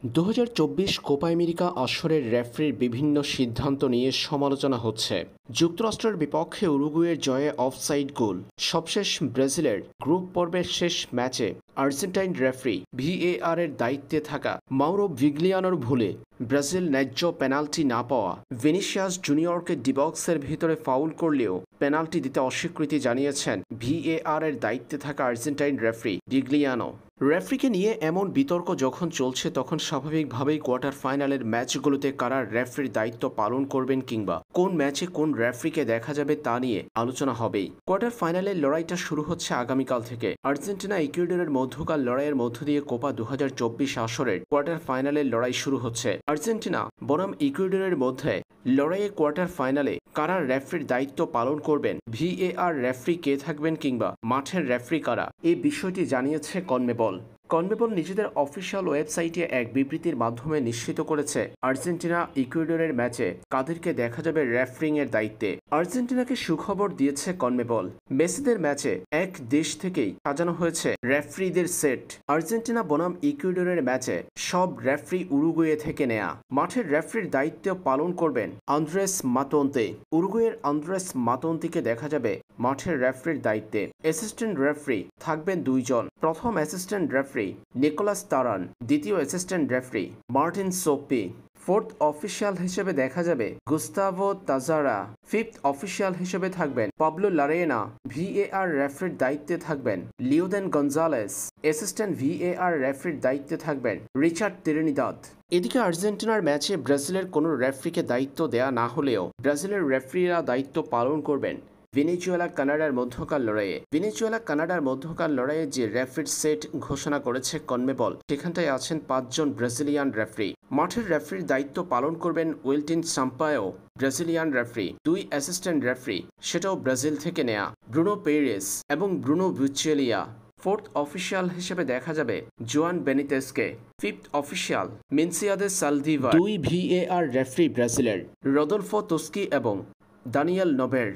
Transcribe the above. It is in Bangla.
2024 কোপা আমেরিকা আসরের রেফারির বিভিন্ন সিদ্ধান্ত নিয়ে সমালোচনা হচ্ছে। যুক্তরাষ্ট্রের বিপক্ষে উরুগুয়ের জয়ে অফসাইড গোল, সবশেষ ব্রাজিলের গ্রুপ পর্বের শেষ ম্যাচে আর্জেন্টাইন রেফারি ভিএআর এর দায়িত্বে থাকা মাউরো ভিগ্লিয়ানোর ভুলে ব্রাজিল ন্যায্য পেনাল্টি না পাওয়া, ভিনিসিয়াস জুনিয়রকে ডিবক্সের ভিতরে ফাউল করলেও পেনাল্টি দিতে অস্বীকৃতি জানিয়েছেন ভিএআর এর দায়িত্বে থাকা আর্জেন্টাইন রেফারি ভিগ্লিয়ানো। রেফারিকে নিয়ে এমন বিতর্ক যখন চলছে তখন স্বাভাবিকভাবেই কোয়ার্টার ফাইনালের ম্যাচগুলোতে কারা রেফারির দায়িত্ব পালন করবেন কিংবা কোন ম্যাচে কোন রেফারিকে দেখা যাবে তা নিয়ে আলোচনা হবেই। কোয়ার্টার ফাইনালের লড়াইটা শুরু হচ্ছে আগামীকাল থেকে। আর্জেন্টিনা ইকুয়েডরের মধ্যকার লড়াইয়ের মধ্য দিয়ে কোপা 2024 আসরের কোয়ার্টার ফাইনালের লড়াই শুরু হচ্ছে। আর্জেন্টিনা বনাম ইকুয়েডরের মধ্যে লড়াইয়ে কোয়ার্টার ফাইনালে কারা রেফারির দায়িত্ব পালন করবেন, ভিএআর রেফারি কে থাকবেন কিংবা মাঠের রেফারি কারা, এই বিষয়টি জানিয়েছে কনমেবল। কনমেবল নিজেদের অফিসিয়াল ওয়েবসাইটে এক বিবৃতির মাধ্যমে নিশ্চিত করেছে আর্জেন্টিনা ইকুয়েডরের ম্যাচে কাদেরকে দেখা যাবে রেফারিং এর দায়িত্বে। আর্জেন্টিনাকে সুখবর দিয়েছে কনমেবল। মেসিদের ম্যাচে এক দেশ থেকেই সাজানো হয়েছে রেফারিদের সেট। আর্জেন্টিনা বনাম ইকুয়েডরের ম্যাচে সব রেফারি উরুগুয়ে থেকে নেয়া। মাঠের রেফারির দায়িত্ব পালন করবেন আন্দ্রেস মাতোন্তে। উরুগুয়ের আন্দ্রেস মাতোন্তিকে দেখা যাবে মাঠের রেফারির দায়িত্বে। অ্যাসিস্ট্যান্ট রেফারি থাকবেন দুইজন। প্রথম অ্যাসিস্ট্যান্ট রেফারি নিকোলাস তারান, দ্বিতীয় assistant referee Martin soapy. Fourth official হিসেবে দেখা যাবে গুস্তাভো তাজারা। ফিফথ অফিসিয়াল হিসেবে থাকবেন পাবলো লারেনা। ভিএআর রেফারির দায়িত্বে থাকবেন লিওদেন গঞ্জালেস। অ্যাসিস্ট্যান্ট ভিএআর রেফারির দায়িত্বে থাকবেন রিচার্ড তিরিনিদাদ। এদিকে আর্জেন্টিনার ম্যাচে ব্রাজিলের কোনো রেফারিকে দায়িত্ব দেয়া না হলেও ব্রাজিলের রেফারিরা দায়িত্ব পালন করবেন ভেনেজুয়েলা কানাডার মধ্যকার লড়াইয়ে। ভেনেজুয়েলা কানাডার মধ্যকার লড়াইয়ে যে রেফারির সেট ঘোষণা করেছে কনমেবল, সেখানটায় আছেন 5 জন ব্রাজিলিয়ান রেফারি। মাঠের রেফারির দায়িত্ব পালন করবেন Wilton Sampaio, Brazilian referee. 2 assistant referee, সেটাও ব্রাজিল থেকে নেয়া, ব্রুনো পেরেস এবং ব্রুনো বুচেলিয়া। ফোর্থ অফিসিয়াল হিসেবে দেখা যাবে জোয়ান বেনিতেসকে। Fifth official Milciades Saldivar. 2 VAR referee ব্রাজিলের রদলফো তোস্কি এবং দানিয়েল নোবের।